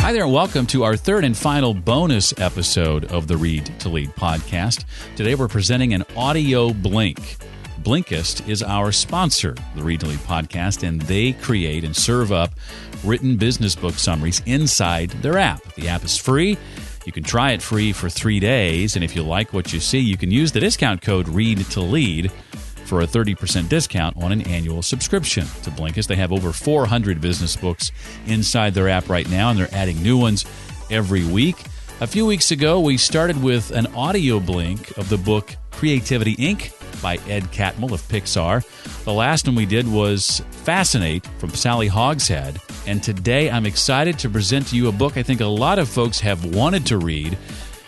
Hi there, and welcome to our third and final bonus episode of the Read to Lead podcast. Today we're presenting an audio blink. Blinkist is our sponsor, the Read to Lead podcast, and they create and serve up written business book summaries inside their app. The app is free. You can try it free for 3 days, and if you like what you see, you can use the discount code Read to Lead for a 30% discount on an annual subscription to Blinkist. They have over 400 business books inside their app right now, and they're adding new ones every week. A few weeks ago, we started with an audio blink of the book Creativity, Inc. by Ed Catmull of Pixar. The last one we did was Fascinate from Sally Hogshead. And today I'm excited to present to you a book I think a lot of folks have wanted to read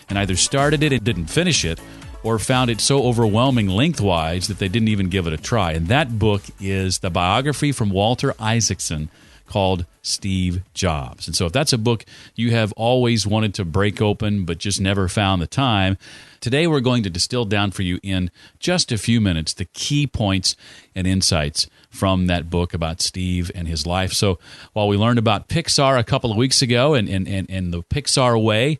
and either started it and didn't finish it, or found it so overwhelming lengthwise that they didn't even give it a try. And that book is the biography from Walter Isaacson called Steve Jobs. And so if that's a book you have always wanted to break open but just never found the time, today we're going to distill down for you in just a few minutes the key points and insights from that book about Steve and his life. So while we learned about Pixar a couple of weeks ago and the Pixar way,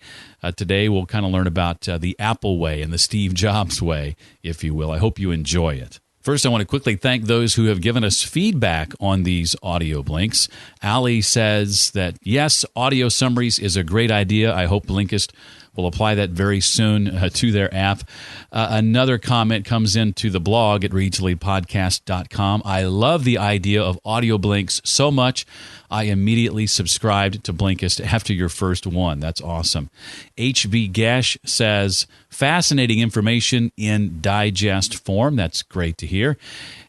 today we'll kind of learn about the Apple way and the Steve Jobs way, if you will. I hope you enjoy it. First, I want to quickly thank those who have given us feedback on these audio blinks. Allie says that, yes, audio summaries is a great idea. I hope Blinkist will apply that very soon to their app. Another comment comes into the blog at readtoleadpodcast.com. I love the idea of audio blinks so much, I immediately subscribed to Blinkist after your first one. That's awesome. HB Gesh says, fascinating information in digest form. That's great to hear.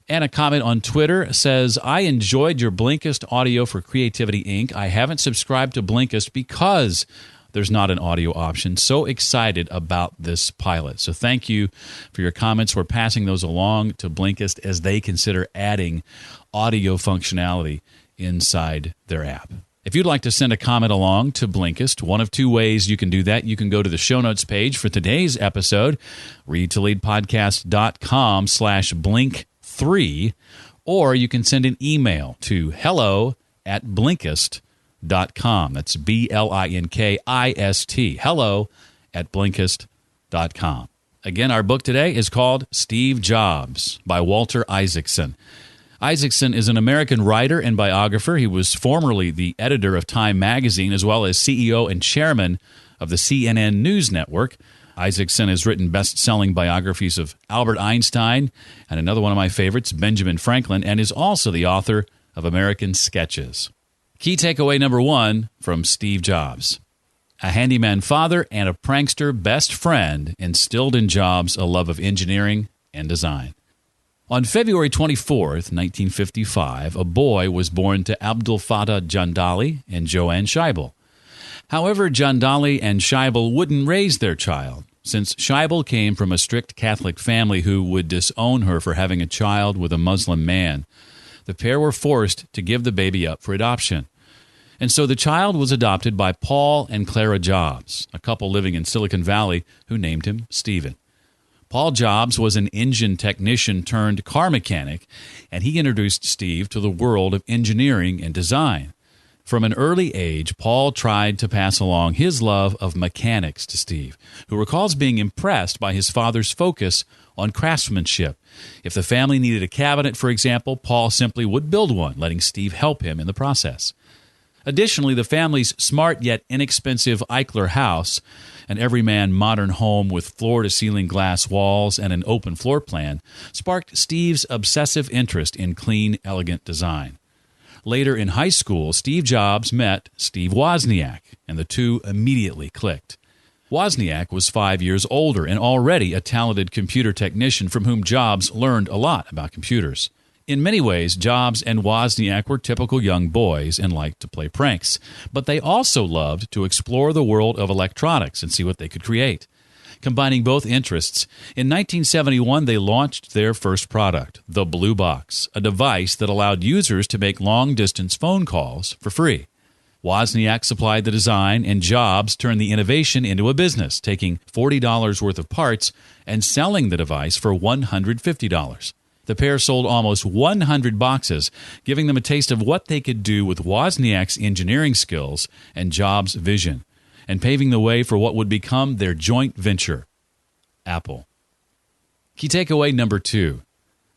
And a comment on Twitter says, I enjoyed your Blinkist audio for Creativity, Inc. I haven't subscribed to Blinkist because there's not an audio option. So excited about this pilot. So thank you for your comments. We're passing those along to Blinkist as they consider adding audio functionality inside their app. If you'd like to send a comment along to Blinkist, one of two ways you can do that. You can go to the show notes page for today's episode, readtoleadpodcast.com/blink3, or you can send an email to hello@blinkist.com. That's BLINKIST, hello@blinkist.com. Again, our book today is called Steve Jobs by Walter Isaacson. Isaacson is an American writer and biographer. He was formerly the editor of Time magazine as well as CEO and chairman of the CNN News Network. Isaacson has written best-selling biographies of Albert Einstein and another one of my favorites, Benjamin Franklin, and is also the author of American Sketches. Key takeaway number one from Steve Jobs. A handyman father and a prankster best friend instilled in Jobs a love of engineering and design. On February 24th, 1955, a boy was born to Abdul Fattah Jandali and Joanne Scheibel. However, Jandali and Scheibel wouldn't raise their child, since Scheibel came from a strict Catholic family who would disown her for having a child with a Muslim man. The pair were forced to give the baby up for adoption. And so the child was adopted by Paul and Clara Jobs, a couple living in Silicon Valley who named him Stephen. Paul Jobs was an engine technician turned car mechanic, and he introduced Steve to the world of engineering and design. From an early age, Paul tried to pass along his love of mechanics to Steve, who recalls being impressed by his father's focus on craftsmanship. If the family needed a cabinet, for example, Paul simply would build one, letting Steve help him in the process. Additionally, the family's smart yet inexpensive Eichler house, an everyman modern home with floor-to-ceiling glass walls and an open floor plan, sparked Steve's obsessive interest in clean, elegant design. Later in high school, Steve Jobs met Steve Wozniak, and the two immediately clicked. Wozniak was 5 years older and already a talented computer technician from whom Jobs learned a lot about computers. In many ways, Jobs and Wozniak were typical young boys and liked to play pranks, but they also loved to explore the world of electronics and see what they could create. Combining both interests, in 1971 they launched their first product, the Blue Box, a device that allowed users to make long-distance phone calls for free. Wozniak supplied the design, and Jobs turned the innovation into a business, taking $40 worth of parts and selling the device for $150. The pair sold almost 100 boxes, giving them a taste of what they could do with Wozniak's engineering skills and Jobs' vision, and paving the way for what would become their joint venture, Apple. Key takeaway number 2.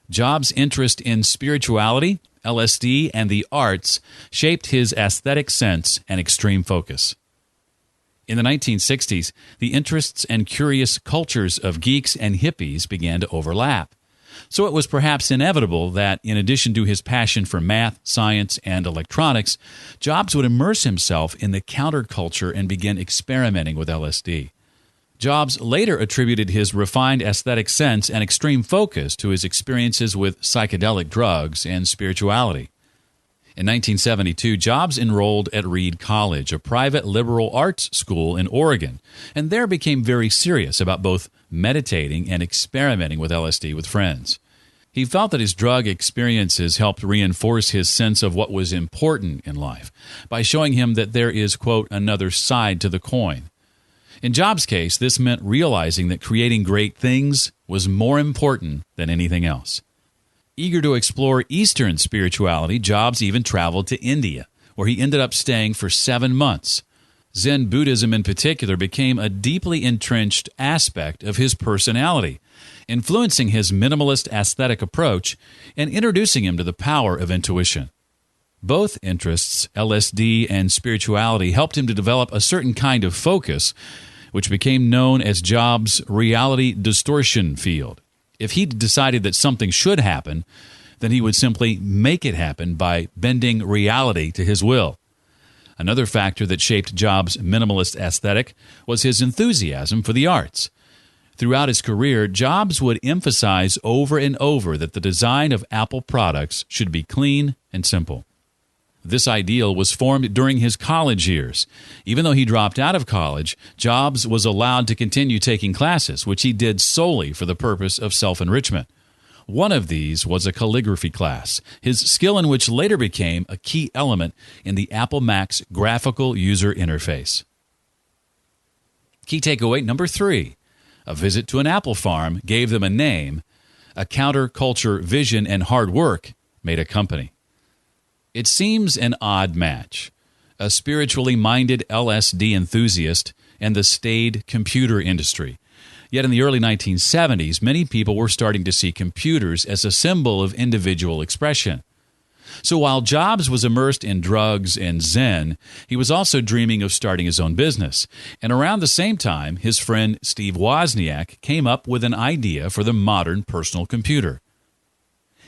Jobs' interest in spirituality, LSD, and the arts shaped his aesthetic sense and extreme focus. In the 1960s, the interests and curious cultures of geeks and hippies began to overlap. So it was perhaps inevitable that, in addition to his passion for math, science, and electronics, Jobs would immerse himself in the counterculture and begin experimenting with LSD. Jobs later attributed his refined aesthetic sense and extreme focus to his experiences with psychedelic drugs and spirituality. In 1972, Jobs enrolled at Reed College, a private liberal arts school in Oregon, and there became very serious about both meditating and experimenting with LSD with friends. He felt that his drug experiences helped reinforce his sense of what was important in life by showing him that there is, quote, another side to the coin. In Jobs' case, this meant realizing that creating great things was more important than anything else. Eager to explore Eastern spirituality, Jobs even traveled to India, where he ended up staying for 7 months. Zen Buddhism in particular became a deeply entrenched aspect of his personality, influencing his minimalist aesthetic approach and introducing him to the power of intuition. Both interests, LSD and spirituality, helped him to develop a certain kind of focus, which became known as Jobs' reality distortion field. If he decided that something should happen, then he would simply make it happen by bending reality to his will. Another factor that shaped Jobs' minimalist aesthetic was his enthusiasm for the arts. Throughout his career, Jobs would emphasize over and over that the design of Apple products should be clean and simple. This ideal was formed during his college years. Even though he dropped out of college, Jobs was allowed to continue taking classes, which he did solely for the purpose of self-enrichment. One of these was a calligraphy class, his skill in which later became a key element in the Apple Mac's graphical user interface. Key takeaway number 3. A visit to an apple farm gave them a name. A counterculture vision and hard work made a company. It seems an odd match. A spiritually minded LSD enthusiast and the staid computer industry. Yet in the early 1970s, many people were starting to see computers as a symbol of individual expression. So while Jobs was immersed in drugs and Zen, he was also dreaming of starting his own business. And around the same time, his friend Steve Wozniak came up with an idea for the modern personal computer.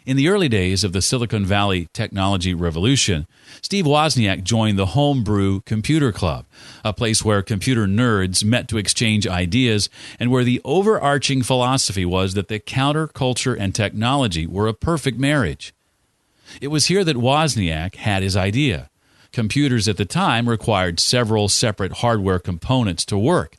In the early days of the Silicon Valley technology revolution, Steve Wozniak joined the Homebrew Computer Club, a place where computer nerds met to exchange ideas and where the overarching philosophy was that the counterculture and technology were a perfect marriage. It was here that Wozniak had his idea. Computers at the time required several separate hardware components to work,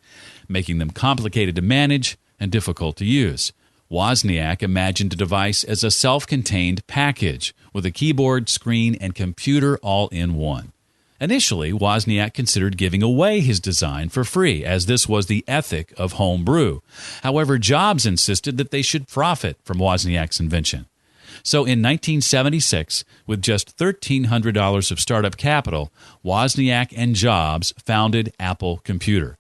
making them complicated to manage and difficult to use. Wozniak imagined a device as a self-contained package with a keyboard, screen, and computer all in one. Initially, Wozniak considered giving away his design for free, as this was the ethic of homebrew. However, Jobs insisted that they should profit from Wozniak's invention. So in 1976, with just $1,300 of startup capital, Wozniak and Jobs founded Apple Computer.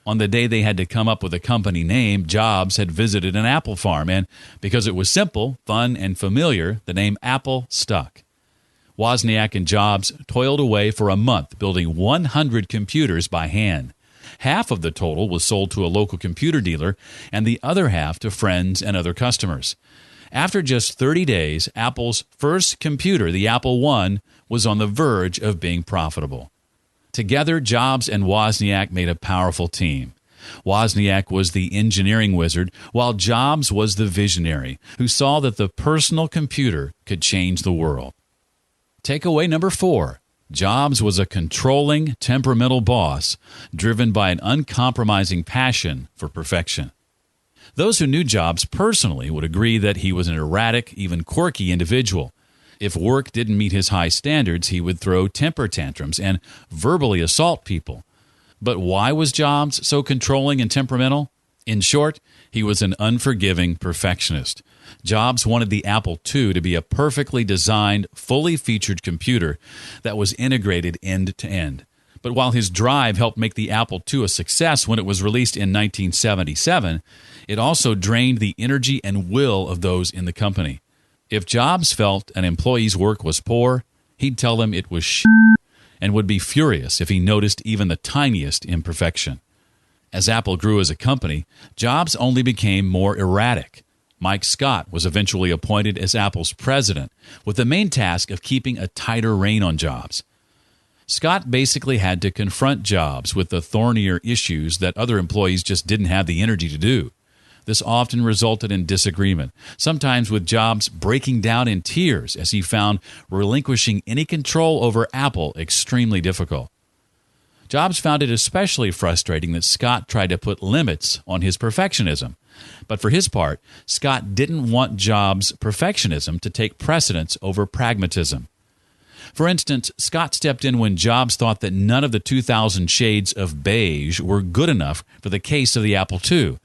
On the day they had to come up with a company name, Jobs had visited an apple farm, and because it was simple, fun, and familiar, the name Apple stuck. Wozniak and Jobs toiled away for a month building 100 computers by hand. Half of the total was sold to a local computer dealer, and the other half to friends and other customers. After just 30 days, Apple's first computer, the Apple I, was on the verge of being profitable. Together, Jobs and Wozniak made a powerful team. Wozniak was the engineering wizard, while Jobs was the visionary who saw that the personal computer could change the world. Takeaway number 4. Jobs was a controlling, temperamental boss driven by an uncompromising passion for perfection. Those who knew Jobs personally would agree that he was an erratic, even quirky individual. If work didn't meet his high standards, he would throw temper tantrums and verbally assault people. But why was Jobs so controlling and temperamental? In short, he was an unforgiving perfectionist. Jobs wanted the Apple II to be a perfectly designed, fully featured computer that was integrated end to end. But while his drive helped make the Apple II a success when it was released in 1977, it also drained the energy and will of those in the company. If Jobs felt an employee's work was poor, he'd tell them it was shit and would be furious if he noticed even the tiniest imperfection. As Apple grew as a company, Jobs only became more erratic. Mike Scott was eventually appointed as Apple's president, with the main task of keeping a tighter rein on Jobs. Scott basically had to confront Jobs with the thornier issues that other employees just didn't have the energy to do. This often resulted in disagreement, sometimes with Jobs breaking down in tears as he found relinquishing any control over Apple extremely difficult. Jobs found it especially frustrating that Scott tried to put limits on his perfectionism. But for his part, Scott didn't want Jobs' perfectionism to take precedence over pragmatism. For instance, Scott stepped in when Jobs thought that none of the 2,000 shades of beige were good enough for the case of the Apple II,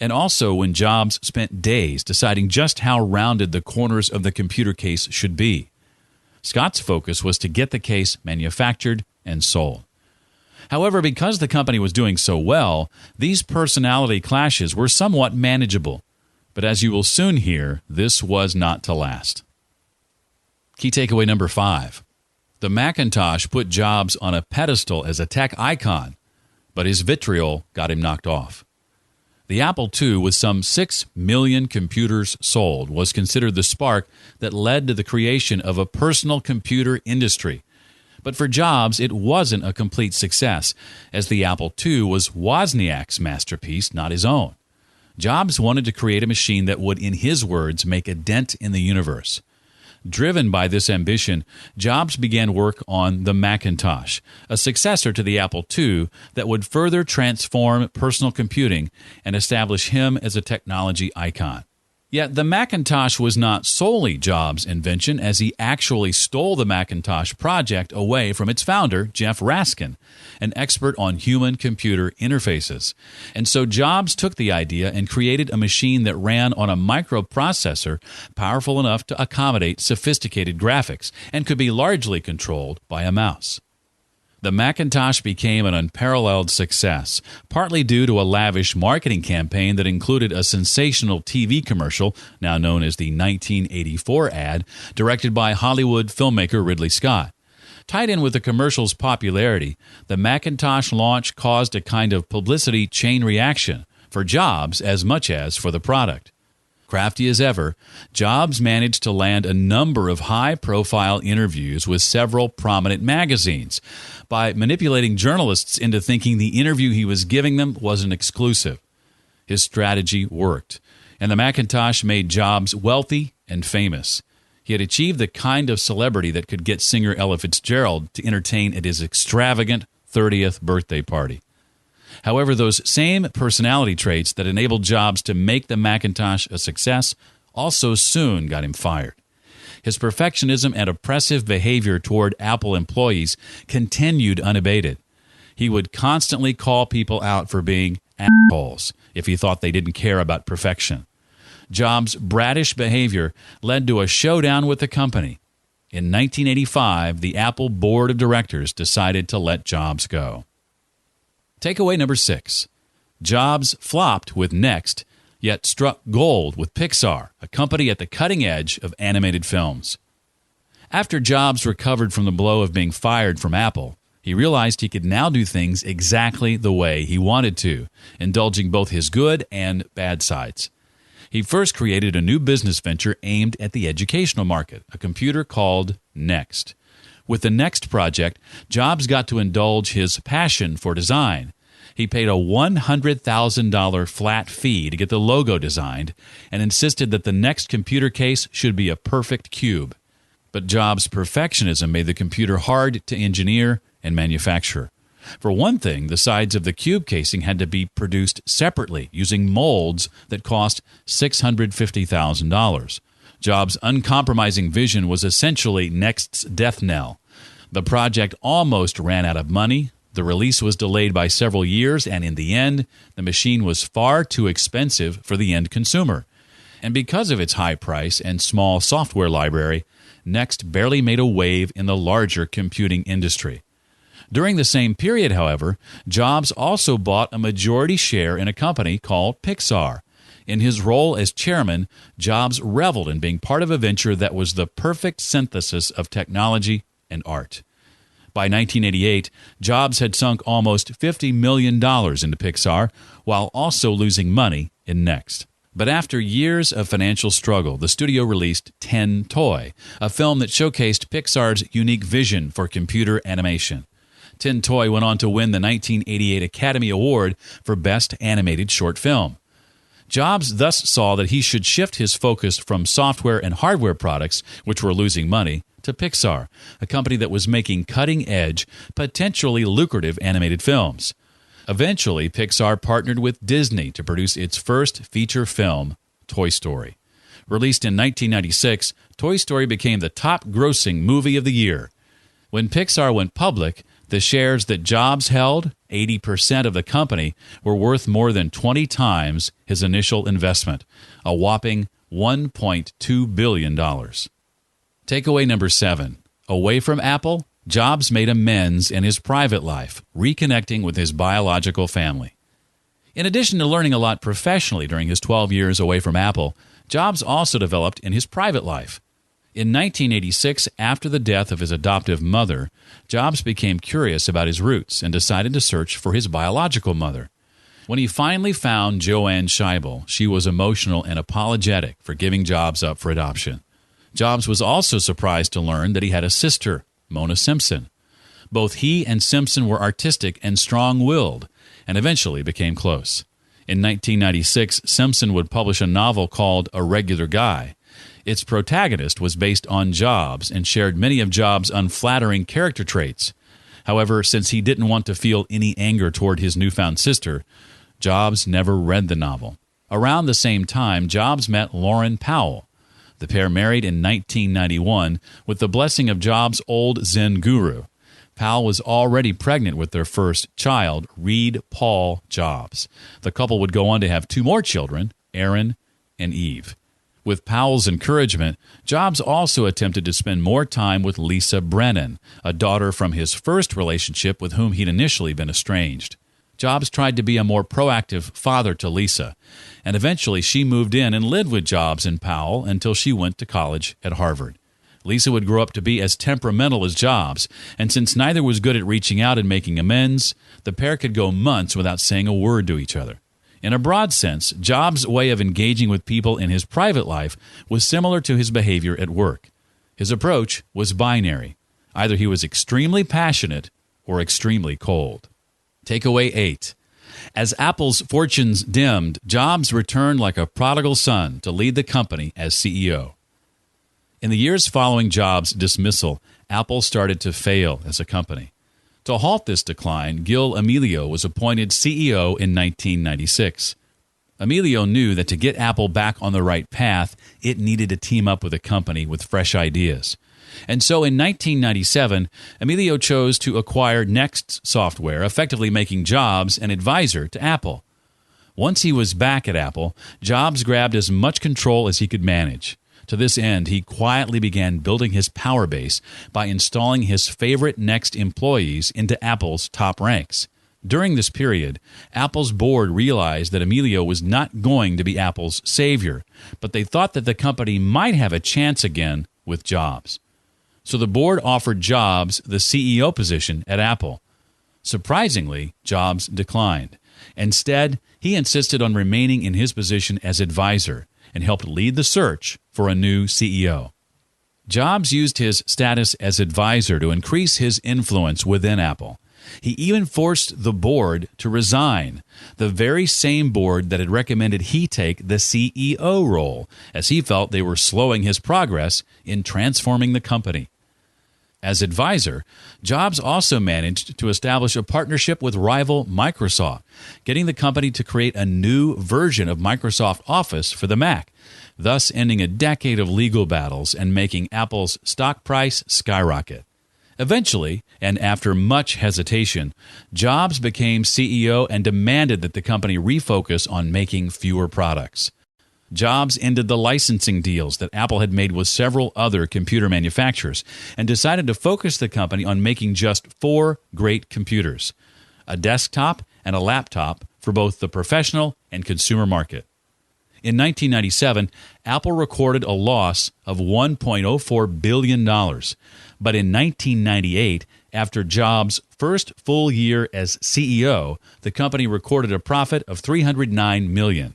and also when Jobs spent days deciding just how rounded the corners of the computer case should be. Scott's focus was to get the case manufactured and sold. However, because the company was doing so well, these personality clashes were somewhat manageable. But as you will soon hear, this was not to last. Key takeaway number 5. The Macintosh put Jobs on a pedestal as a tech icon, but his vitriol got him knocked off. The Apple II, with some 6 million computers sold, was considered the spark that led to the creation of a personal computer industry. But for Jobs, it wasn't a complete success, as the Apple II was Wozniak's masterpiece, not his own. Jobs wanted to create a machine that would, in his words, make a dent in the universe. Driven by this ambition, Jobs began work on the Macintosh, a successor to the Apple II that would further transform personal computing and establish him as a technology icon. Yet the Macintosh was not solely Jobs' invention, as he actually stole the Macintosh project away from its founder, Jeff Raskin, an expert on human-computer interfaces. And so Jobs took the idea and created a machine that ran on a microprocessor powerful enough to accommodate sophisticated graphics and could be largely controlled by a mouse. The Macintosh became an unparalleled success, partly due to a lavish marketing campaign that included a sensational TV commercial, now known as the 1984 ad, directed by Hollywood filmmaker Ridley Scott. Tied in with the commercial's popularity, the Macintosh launch caused a kind of publicity chain reaction for Jobs as much as for the product. Crafty as ever, Jobs managed to land a number of high-profile interviews with several prominent magazines by manipulating journalists into thinking the interview he was giving them was an exclusive. His strategy worked, and the Macintosh made Jobs wealthy and famous. He had achieved the kind of celebrity that could get singer Ella Fitzgerald to entertain at his extravagant 30th birthday party. However, those same personality traits that enabled Jobs to make the Macintosh a success also soon got him fired. His perfectionism and oppressive behavior toward Apple employees continued unabated. He would constantly call people out for being assholes if he thought they didn't care about perfection. Jobs' bratish behavior led to a showdown with the company. In 1985, the Apple board of directors decided to let Jobs go. Takeaway number 6. Jobs flopped with Next, yet struck gold with Pixar, a company at the cutting edge of animated films. After Jobs recovered from the blow of being fired from Apple, he realized he could now do things exactly the way he wanted to, indulging both his good and bad sides. He first created a new business venture aimed at the educational market, a computer called Next. With the Next project, Jobs got to indulge his passion for design. He paid a $100,000 flat fee to get the logo designed and insisted that the Next computer case should be a perfect cube. But Jobs' perfectionism made the computer hard to engineer and manufacture. For one thing, the sides of the cube casing had to be produced separately using molds that cost $650,000. Jobs' uncompromising vision was essentially Next's death knell. The project almost ran out of money, The release was delayed by several years, and in the end, the machine was far too expensive for the end consumer. And because of its high price and small software library, NeXT barely made a wave in the larger computing industry. During the same period, however, Jobs also bought a majority share in a company called Pixar. In his role as chairman, Jobs reveled in being part of a venture that was the perfect synthesis of technology and art. By 1988, Jobs had sunk almost $50 million into Pixar, while also losing money in NeXT. But after years of financial struggle, the studio released Ten Toy, a film that showcased Pixar's unique vision for computer animation. Ten Toy went on to win the 1988 Academy Award for Best Animated Short Film. Jobs thus saw that he should shift his focus from software and hardware products, which were losing money, to Pixar, a company that was making cutting-edge, potentially lucrative animated films. Eventually, Pixar partnered with Disney to produce its first feature film, Toy Story. Released in 1996, Toy Story became the top-grossing movie of the year. When Pixar went public, the shares that Jobs held, 80% of the company, were worth more than 20 times his initial investment, a whopping $1.2 billion. Takeaway number 7. Away from Apple, Jobs made amends in his private life, reconnecting with his biological family. In addition to learning a lot professionally during his 12 years away from Apple, Jobs also developed in his private life. In 1986, after the death of his adoptive mother, Jobs became curious about his roots and decided to search for his biological mother. When he finally found Joanne Scheibel, she was emotional and apologetic for giving Jobs up for adoption. Jobs was also surprised to learn that he had a sister, Mona Simpson. Both he and Simpson were artistic and strong-willed, and eventually became close. In 1996, Simpson would publish a novel called A Regular Guy. Its protagonist was based on Jobs and shared many of Jobs' unflattering character traits. However, since he didn't want to feel any anger toward his newfound sister, Jobs never read the novel. Around the same time, Jobs met Lauren Powell. The pair married in 1991 with the blessing of Jobs' old Zen guru. Powell was already pregnant with their first child, Reed Paul Jobs. The couple would go on to have 2 more children, Aaron and Eve. With Powell's encouragement, Jobs also attempted to spend more time with Lisa Brennan, a daughter from his first relationship with whom he'd initially been estranged. Jobs tried to be a more proactive father to Lisa, and eventually she moved in and lived with Jobs and Powell until she went to college at Harvard. Lisa would grow up to be as temperamental as Jobs, and since neither was good at reaching out and making amends, the pair could go months without saying a word to each other. In a broad sense, Jobs' way of engaging with people in his private life was similar to his behavior at work. His approach was binary. Either he was extremely passionate or extremely cold. Takeaway 8. As Apple's fortunes dimmed, Jobs returned like a prodigal son to lead the company as CEO. In the years following Jobs' dismissal, Apple started to fail as a company. To halt this decline, Gil Amelio was appointed CEO in 1996. Amelio knew that to get Apple back on the right path, it needed to team up with a company with fresh ideas. And so in 1997, Amelio chose to acquire NeXT Software, effectively making Jobs an advisor to Apple. Once he was back at Apple, Jobs grabbed as much control as he could manage. To this end, he quietly began building his power base by installing his favorite NeXT employees into Apple's top ranks. During this period, Apple's board realized that Amelio was not going to be Apple's savior, but they thought that the company might have a chance again with Jobs. So the board offered Jobs the CEO position at Apple. Surprisingly, Jobs declined. Instead, he insisted on remaining in his position as advisor and helped lead the search for a new CEO. Jobs used his status as advisor to increase his influence within Apple. He even forced the board to resign, the very same board that had recommended he take the CEO role, as he felt they were slowing his progress in transforming the company. As advisor, Jobs also managed to establish a partnership with rival Microsoft, getting the company to create a new version of Microsoft Office for the Mac, thus ending a decade of legal battles and making Apple's stock price skyrocket. Eventually, and after much hesitation, Jobs became CEO and demanded that the company refocus on making fewer products. Jobs ended the licensing deals that Apple had made with several other computer manufacturers and decided to focus the company on making just 4 great computers, a desktop and a laptop for both the professional and consumer market. In 1997, Apple recorded a loss of $1.04 billion. But in 1998, after Jobs' first full year as CEO, the company recorded a profit of $309 million.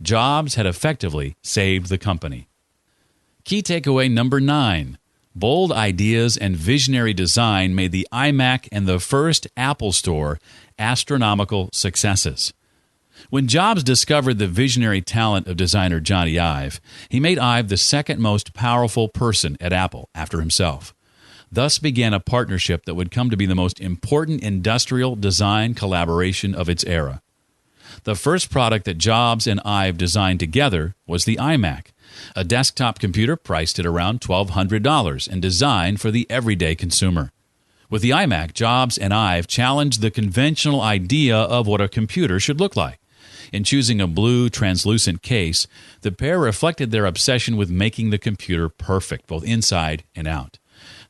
Jobs had effectively saved the company. Key takeaway number 9. Bold ideas and visionary design made the iMac and the first Apple Store astronomical successes. When Jobs discovered the visionary talent of designer Johnny Ive, he made Ive the second most powerful person at Apple after himself. Thus began a partnership that would come to be the most important industrial design collaboration of its era. The first product that Jobs and Ive designed together was the iMac, a desktop computer priced at around $1,200 and designed for the everyday consumer. With the iMac, Jobs and Ive challenged the conventional idea of what a computer should look like. In choosing a blue translucent case, the pair reflected their obsession with making the computer perfect, both inside and out.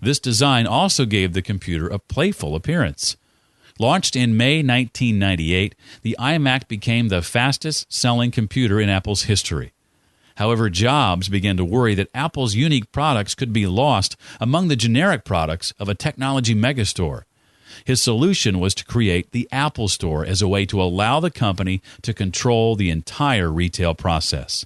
This design also gave the computer a playful appearance. Launched in May 1998, the iMac became the fastest-selling computer in Apple's history. However, Jobs began to worry that Apple's unique products could be lost among the generic products of a technology megastore. His solution was to create the Apple Store as a way to allow the company to control the entire retail process.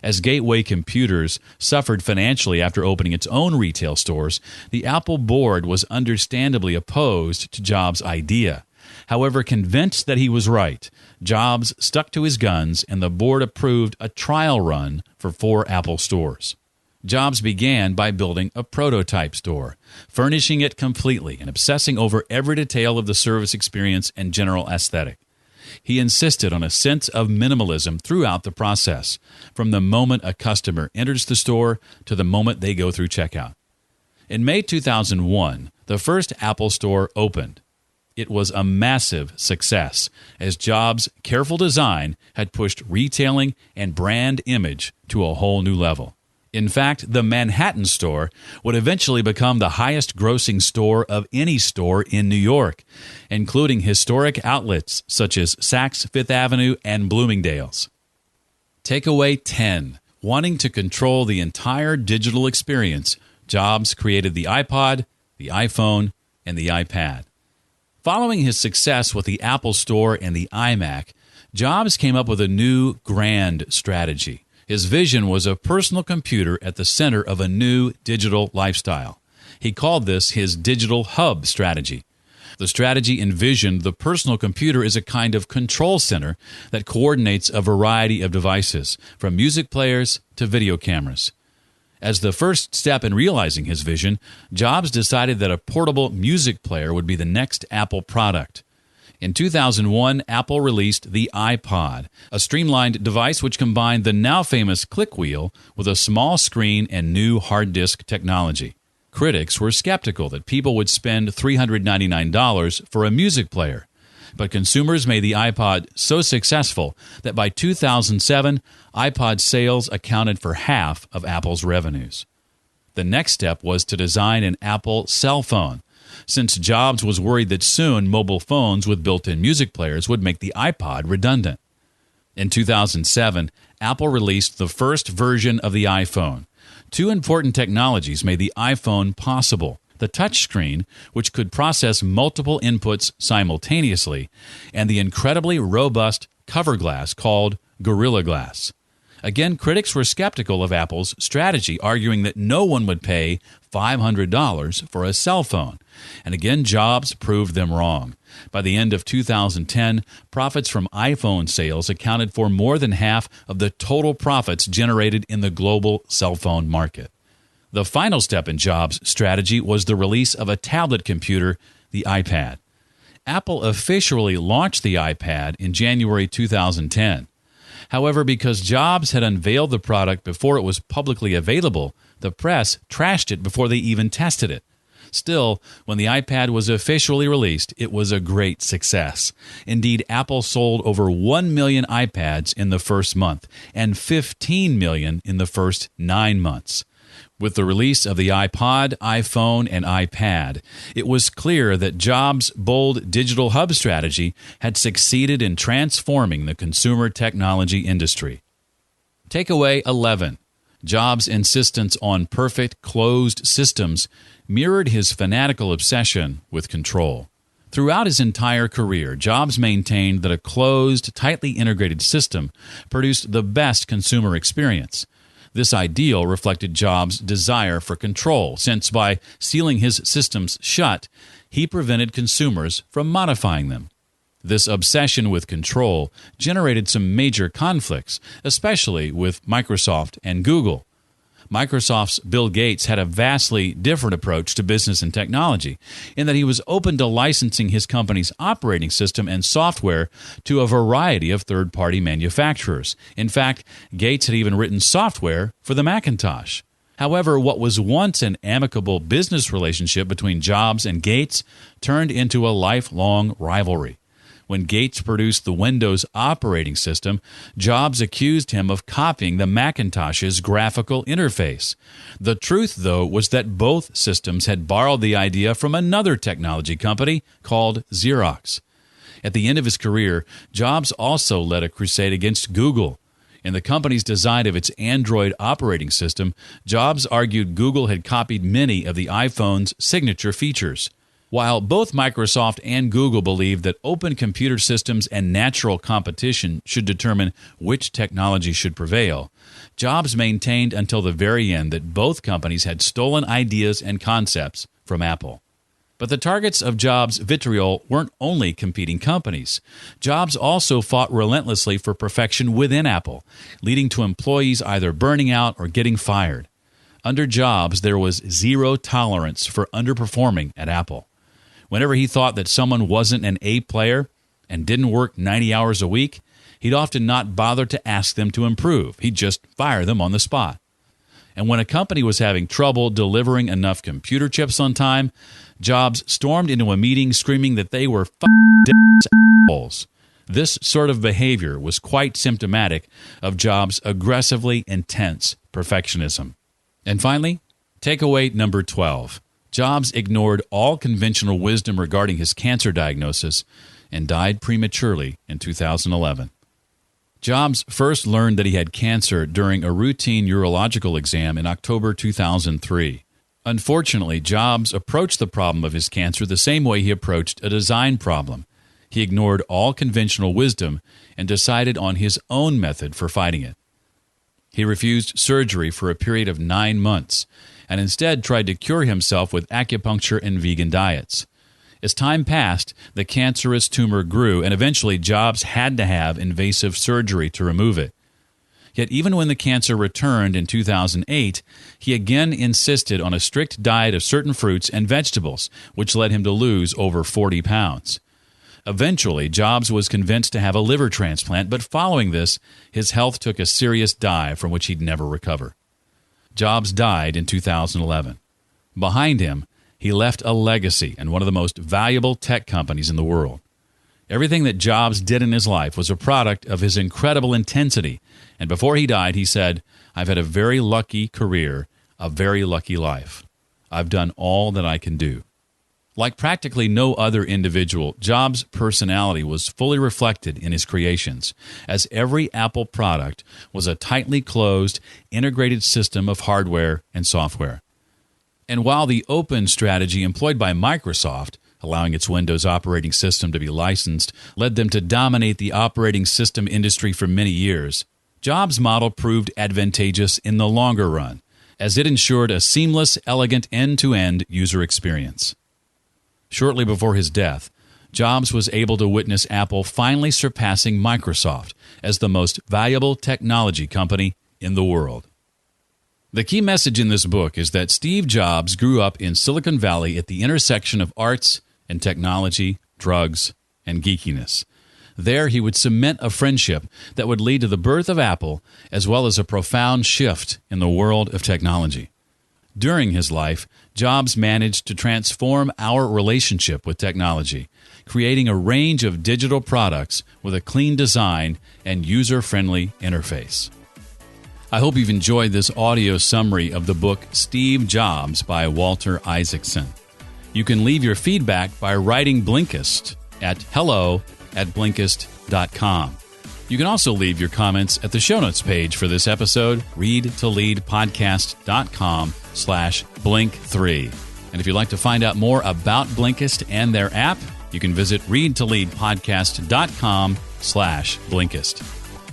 As Gateway Computers suffered financially after opening its own retail stores, the Apple board was understandably opposed to Jobs' idea. However, convinced that he was right, Jobs stuck to his guns and the board approved a trial run for 4 Apple stores. Jobs began by building a prototype store, furnishing it completely and obsessing over every detail of the service experience and general aesthetic. He insisted on a sense of minimalism throughout the process, from the moment a customer enters the store to the moment they go through checkout. In May 2001, the first Apple Store opened. It was a massive success, as Jobs' careful design had pushed retailing and brand image to a whole new level. In fact, the Manhattan store would eventually become the highest-grossing store of any store in New York, including historic outlets such as Saks Fifth Avenue and Bloomingdale's. Takeaway 10. Wanting to control the entire digital experience, Jobs created the iPod, the iPhone, and the iPad. Following his success with the Apple Store and the iMac, Jobs came up with a new grand strategy. His vision was a personal computer at the center of a new digital lifestyle. He called this his digital hub strategy. The strategy envisioned the personal computer as a kind of control center that coordinates a variety of devices, from music players to video cameras. As the first step in realizing his vision, Jobs decided that a portable music player would be the next Apple product. In 2001, Apple released the iPod, a streamlined device which combined the now famous click wheel with a small screen and new hard disk technology. Critics were skeptical that people would spend $399 for a music player, but consumers made the iPod so successful that by 2007, iPod sales accounted for half of Apple's revenues. The next step was to design an Apple cell phone, since Jobs was worried that soon mobile phones with built-in music players would make the iPod redundant. In 2007, Apple released the first version of the iPhone. 2 important technologies made the iPhone possible: the touchscreen, which could process multiple inputs simultaneously, and the incredibly robust cover glass called Gorilla Glass. Again, critics were skeptical of Apple's strategy, arguing that no one would pay $500 for a cell phone. And again, Jobs proved them wrong. By the end of 2010, profits from iPhone sales accounted for more than half of the total profits generated in the global cell phone market. The final step in Jobs' strategy was the release of a tablet computer, the iPad. Apple officially launched the iPad in January 2010. However, because Jobs had unveiled the product before it was publicly available, the press trashed it before they even tested it. Still, when the iPad was officially released, it was a great success. Indeed, Apple sold over 1 million iPads in the first month and 15 million in the first 9 months. With the release of the iPod, iPhone, and iPad, it was clear that Jobs' bold digital hub strategy had succeeded in transforming the consumer technology industry. Takeaway 11. Jobs' insistence on perfect, closed systems mirrored his fanatical obsession with control. Throughout his entire career, Jobs maintained that a closed, tightly integrated system produced the best consumer experience. This ideal reflected Jobs' desire for control, since by sealing his systems shut, he prevented consumers from modifying them. This obsession with control generated some major conflicts, especially with Microsoft and Google. Microsoft's Bill Gates had a vastly different approach to business and technology, in that he was open to licensing his company's operating system and software to a variety of third-party manufacturers. In fact, Gates had even written software for the Macintosh. However, what was once an amicable business relationship between Jobs and Gates turned into a lifelong rivalry. When Gates produced the Windows operating system, Jobs accused him of copying the Macintosh's graphical interface. The truth, though, was that both systems had borrowed the idea from another technology company called Xerox. At the end of his career, Jobs also led a crusade against Google. In the company's design of its Android operating system, Jobs argued Google had copied many of the iPhone's signature features. While both Microsoft and Google believed that open computer systems and natural competition should determine which technology should prevail, Jobs maintained until the very end that both companies had stolen ideas and concepts from Apple. But the targets of Jobs' vitriol weren't only competing companies. Jobs also fought relentlessly for perfection within Apple, leading to employees either burning out or getting fired. Under Jobs, there was zero tolerance for underperforming at Apple. Whenever he thought that someone wasn't an A player and didn't work 90 hours a week, he'd often not bother to ask them to improve. He'd just fire them on the spot. And when a company was having trouble delivering enough computer chips on time, Jobs stormed into a meeting screaming that they were assholes. This sort of behavior was quite symptomatic of Jobs' aggressively intense perfectionism. And finally, takeaway number 12. Jobs ignored all conventional wisdom regarding his cancer diagnosis and died prematurely in 2011. Jobs first learned that he had cancer during a routine urological exam in October 2003. Unfortunately, Jobs approached the problem of his cancer the same way he approached a design problem. He ignored all conventional wisdom and decided on his own method for fighting it. He refused surgery for a period of 9 months and instead tried to cure himself with acupuncture and vegan diets. As time passed, the cancerous tumor grew, and eventually Jobs had to have invasive surgery to remove it. Yet even when the cancer returned in 2008, he again insisted on a strict diet of certain fruits and vegetables, which led him to lose over 40 pounds. Eventually, Jobs was convinced to have a liver transplant, but following this, his health took a serious dive from which he'd never recover. Jobs died in 2011. Behind him, he left a legacy and one of the most valuable tech companies in the world. Everything that Jobs did in his life was a product of his incredible intensity, and before he died, he said, "I've had a very lucky career, a very lucky life. I've done all that I can do." Like practically no other individual, Jobs' personality was fully reflected in his creations, as every Apple product was a tightly closed, integrated system of hardware and software. And while the open strategy employed by Microsoft, allowing its Windows operating system to be licensed, led them to dominate the operating system industry for many years, Jobs' model proved advantageous in the longer run, as it ensured a seamless, elegant end-to-end user experience. Shortly before his death, Jobs was able to witness Apple finally surpassing Microsoft as the most valuable technology company in the world. The key message in this book is that Steve Jobs grew up in Silicon Valley at the intersection of arts and technology, drugs, and geekiness. There, he would cement a friendship that would lead to the birth of Apple, as well as a profound shift in the world of technology. During his life, Jobs managed to transform our relationship with technology, creating a range of digital products with a clean design and user-friendly interface. I hope you've enjoyed this audio summary of the book Steve Jobs by Walter Isaacson. You can leave your feedback by writing Blinkist at hello@blinkist.com. You can also leave your comments at the show notes page for this episode, readtoleadpodcast.com/blink3. And if you'd like to find out more about Blinkist and their app, you can visit readtoleadpodcast.com/Blinkist.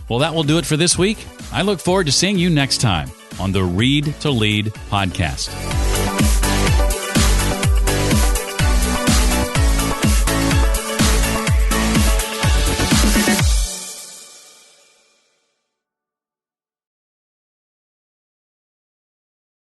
Well, that will do it for this week. I look forward to seeing you next time on the Read to Lead podcast.